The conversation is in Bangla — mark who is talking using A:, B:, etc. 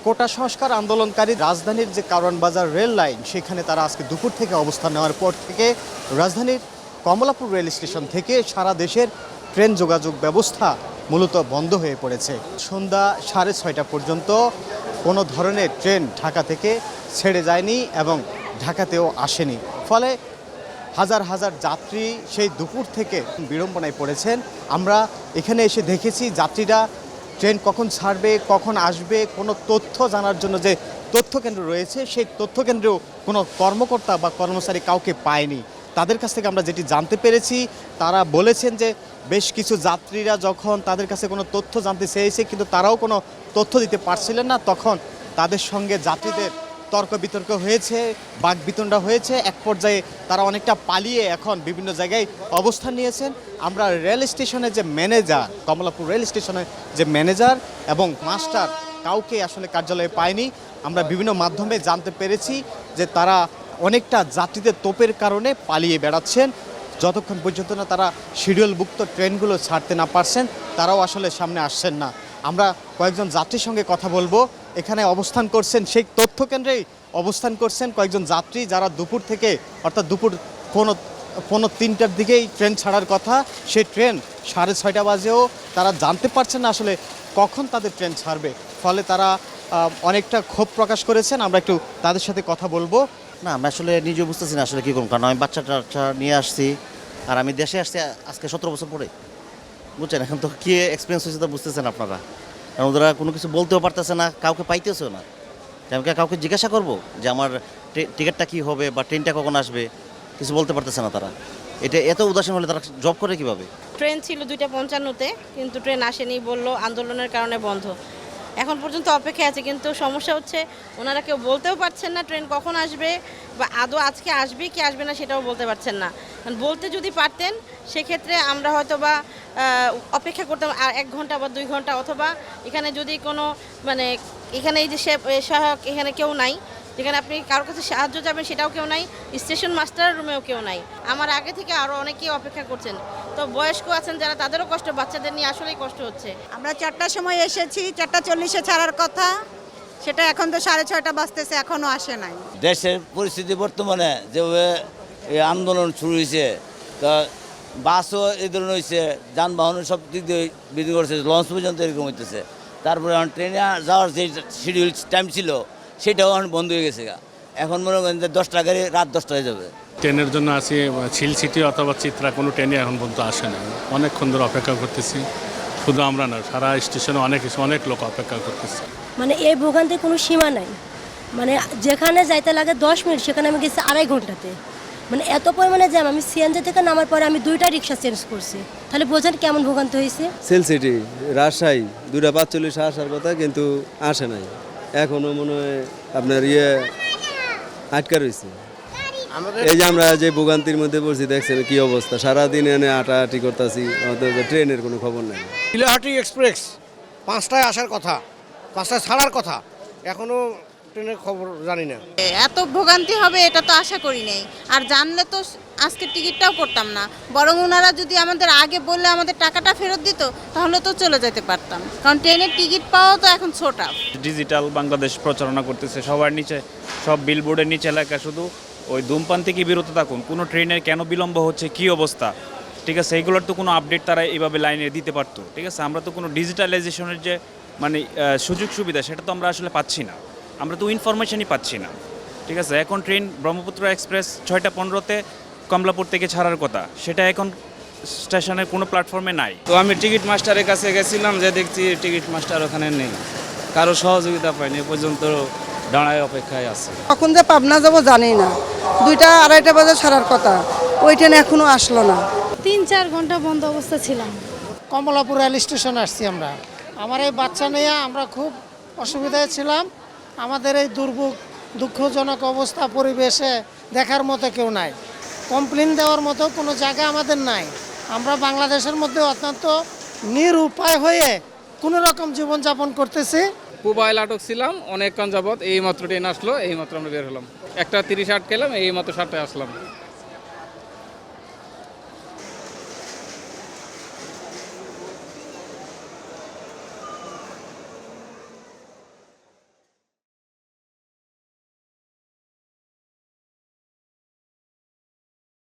A: কোটা সংস্কার আন্দোলনকারী রাজধানীর যে কারওয়ান বাজার রেল লাইন সেখানে তারা আজকে দুপুর থেকে অবস্থান নেওয়ার পর থেকে রাজধানীর কমলাপুর রেল স্টেশন থেকে সারা দেশের ট্রেন যোগাযোগ ব্যবস্থা মূলত বন্ধ হয়ে পড়েছে। সন্ধ্যা 6:30 পর্যন্ত কোনো ধরনের ট্রেন ঢাকা থেকে ছেড়ে যায়নি এবং ঢাকাতেও আসেনি। ফলে হাজার হাজার যাত্রী সেই দুপুর থেকে বিড়ম্বনায় পড়েছেন। আমরা এখানে এসে দেখেছি যাত্রীরা ট্রেন কখন ছাড়বে, কখন আসবে, কোনো তথ্য জানার জন্য যে তথ্য কেন্দ্র রয়েছে সেই তথ্য কেন্দ্রেও কোনো কর্মকর্তা বা কর্মচারী কাউকে পায়নি। তাদের কাছ থেকে আমরা যেটি জানতে পেরেছি, তারা বলেছেন যে বেশ কিছু যাত্রীরা যখন তাদের কাছে কোনো তথ্য জানতে চেয়েছে কিন্তু তারাও কোনো তথ্য দিতে পারছিলেন না, তখন তাদের সঙ্গে যাত্রীদের তর্ক বিতর্ক হয়েছে, বাকবিতণ্ডা হয়েছে। এক পর্যায়ে তারা অনেকটা পালিয়ে এখন বিভিন্ন জায়গায় অবস্থান নিয়েছেন। আমরা রেল স্টেশনে যে ম্যানেজার, কমলাপুর রেল স্টেশনের যে ম্যানেজার এবং মাস্টার কাউকে আসলে কার্যালয়ে পায়নি। আমরা বিভিন্ন মাধ্যমে জানতে পেরেছি যে তারা অনেকটা যাত্রীদের তোপের কারণে পালিয়ে বেড়াচ্ছেন। যতক্ষণ পর্যন্ত না তারা শিডিউলভুক্ত ট্রেনগুলো ছাড়তে না পারছেন তারাও আসলে সামনে আসছেন না। আমরা কয়েকজন যাত্রীর সঙ্গে কথা বলবো। এখানে অবস্থান করছেন, সেই তথ্য কেন্দ্রেই অবস্থান করছেন কয়েকজন যাত্রী যারা দুপুর থেকে অর্থাৎ দুপুর 3টার দিকেই ট্রেন ছাড়ার কথা। সেই ট্রেন 6:30 বাজেও তারা জানতে পারছেন না আসলে কখন তাদের ট্রেন ছাড়বে। ফলে তারা অনেকটা ক্ষোভ প্রকাশ করেছেন। আমরা একটু তাদের সাথে কথা বলবো।
B: না, আমি আসলে নিজে বুঝতেছি না আসলে কী করুন, কারণ আমি বাচ্চাটা নিয়ে আসছি আর আমি দেশে আসছি আজকে 17 বছর পরে, বুঝছেন। এখন তো কী এক্সপিরিয়েন্স হয়েছে তো বুঝতেছেন আপনারা, কারণ ওরা কোনো কিছু বলতেও পারতেছে না, কাউকে পাইতেছেও না। আমি কাউকে জিজ্ঞাসা করবো যে আমার টিকিটটা কী হবে বা ট্রেনটা কখন আসবে, কিছু বলতে পারতেছে না তারা। এটা এত উদাসীন হলে তারা জব করে কীভাবে?
C: ট্রেন ছিল 2:55-তে, কিন্তু ট্রেন আসেনি, বললো আন্দোলনের কারণে বন্ধ। এখন পর্যন্ত অপেক্ষায় আছে, কিন্তু সমস্যা হচ্ছে ওনারা কেউ বলতেও পারছেন না ট্রেন কখন আসবে বা আদৌ আজকে আসবে কি আসবে না সেটাও বলতে পারছেন না। বলতে যদি পারতেন সেক্ষেত্রে আমরা হয়তো বা অপেক্ষা করতাম আর 1 ঘন্টা বা 2 ঘন্টা, অথবা এখানে যদি কোনো এখানে এই যে সহায়ক এখানে কেউ নাই, যেখানে আপনি কারোর কাছে সাহায্য যাবেন সেটাও কেউ নাই, স্টেশন মাস্টার রুমেও কেউ নাই। আমার আগে থেকে আরও অনেকেই অপেক্ষা করছেন। তো বয়স্ক আছেন যারা, তাদেরও কষ্ট, বাচ্চাদের নিয়ে আসলেই কষ্ট হচ্ছে।
D: আমরা 4টার সময় এসেছি, 4:40-এ ছাড়ার কথা, সেটা এখন তো 6:30 বাজতেছে, এখনও আসে নাই।
E: দেশের পরিস্থিতি বর্তমানে যেভাবে এই আন্দোলন শুরু হয়েছে, তা বাসও এই ধরনের হয়েছে, যানবাহনের সব দিক দিয়ে বৃদ্ধি করছে, লঞ্চ পর্যন্ত এরকম হইতেছে। তারপরে এখন ট্রেনে যাওয়ার যে শিডিউল টাইম ছিল সেটাও এখন বন্ধ হয়ে গেছে। এখন মনে করেন যে 10টা গাড়ি রাত 10টায় যাবে।
F: ট্রেনের জন্য আছি ঝিল সিটি অথবা চিত্রা, কোনো ট্রেনে এখন পর্যন্ত আসে না। অনেকক্ষণ ধরে অপেক্ষা করতেছি, শুধু আমরা না, সারা স্টেশনে অনেক লোক অপেক্ষা করতেছে।
G: মানে এই ভোগান্তির কোনো সীমা নাই। মানে যেখানে যাইতে লাগে 10 মিনিট, সেখানে আমি গেছি 2.5 ঘন্টাতে। মানে এত পরিমাণে জ্যাম, আমি সিএনজি থেকে নামার পরে আমি 2টা রিক্সা চেঞ্জ করছি। তাহলে বোঝেন কেমন ভোগান্তি হয়েছে।
H: সেল সিটি রাজশাহী 2:45 আসার কথা, কিন্তু আসে নাই। এখনও মনে হয় আপনার আটকা রয়েছে। এই যে আমরা যে ভোগান্তির মধ্যে পড়ছি, দেখছেন কি অবস্থা, সারাদিন এনে আটাআটি করতেছি, ট্রেনের কোনো খবর নাই।
I: চিলাহাটি এক্সপ্রেস 5টায় আসার কথা, 5টায় ছাড়ার কথা, এখনও ট্রেনের খবর জানি না।
D: এত ভোগান্তি হবে এটা তো আশা করি নাই, আর জানলে তো আজকে টিকিটটাও করতাম না। বরং ওনারা যদি আমাদের আগে বললে আমাদের টাকাটা ফেরত দিত তাহলে তো চলে যেতে পারতাম, কারণ ট্রেনের টিকিট পাওয়া তো এখন ছোটা।
J: ডিজিটাল বাংলাদেশ প্রচারণা করতেছে, সবার নিচে, সব বিলবোর্ডের নিচে লেখা শুধু ওই ধূমপান থেকে বিরত থাকুন, কোনো ট্রেনের কেন বিলম্ব হচ্ছে, কী অবস্থা, ঠিক আছে, এইগুলোর তো কোনো আপডেট তারা এইভাবে লাইনে দিতে পারতো, ঠিক আছে। আমরা তো কোনো ডিজিটালাইজেশনের যে সুযোগ সুবিধা সেটা তো আমরা আসলে পাচ্ছি না, আমরা তো ইনফরমেশনই পাচ্ছি না, ঠিক আছে। এখন ট্রেন ব্রহ্মপুত্র এক্সপ্রেস 6:15-তে কমলাপুর থেকে ছাড়ার কথা, সেটা এখন স্টেশনের কোনো প্ল্যাটফর্মে নাই।
K: তো আমি টিকিট মাস্টারের কাছে গেছিলাম, যে দেখছি টিকিট মাস্টার ওখানে নেই, কারো সহযোগিতা পাইনি, এ পর্যন্ত দাঁড়ায় অপেক্ষায় আছে।
D: কখন যে পাবনা যাবো জানি না, 2:30 বাজে ছাড়ার কথা, ওই ট্রেন এখনো আসলো না।
G: 3-4 ঘন্টা বন্ধ অবস্থা ছিলাম।
I: কমলাপুর রেল স্টেশনে আসছি আমরা। আমার এই বাচ্চা নিয়ে আমরা খুব অসুবিধায় ছিলাম। আমাদের এই দুঃখজনক অবস্থা পরিবেশে দেখার মতো কেউ নাই, কমপ্লেন দেওয়ার মতো কোনো জায়গা আমাদের নাই। আমরা বাংলাদেশের মধ্যে অত্যন্ত নিরুপায় হয়ে কোনো রকম জীবনযাপন করতেছি।
K: মোবাইল আটক ছিলাম অনেকক্ষণ যাবৎ, এই মাত্র ট্রেন আসলো, এই মাত্র আমরা বের হলাম। 1:30 আটকেলাম, এই মাত্র 7টায় আসলাম।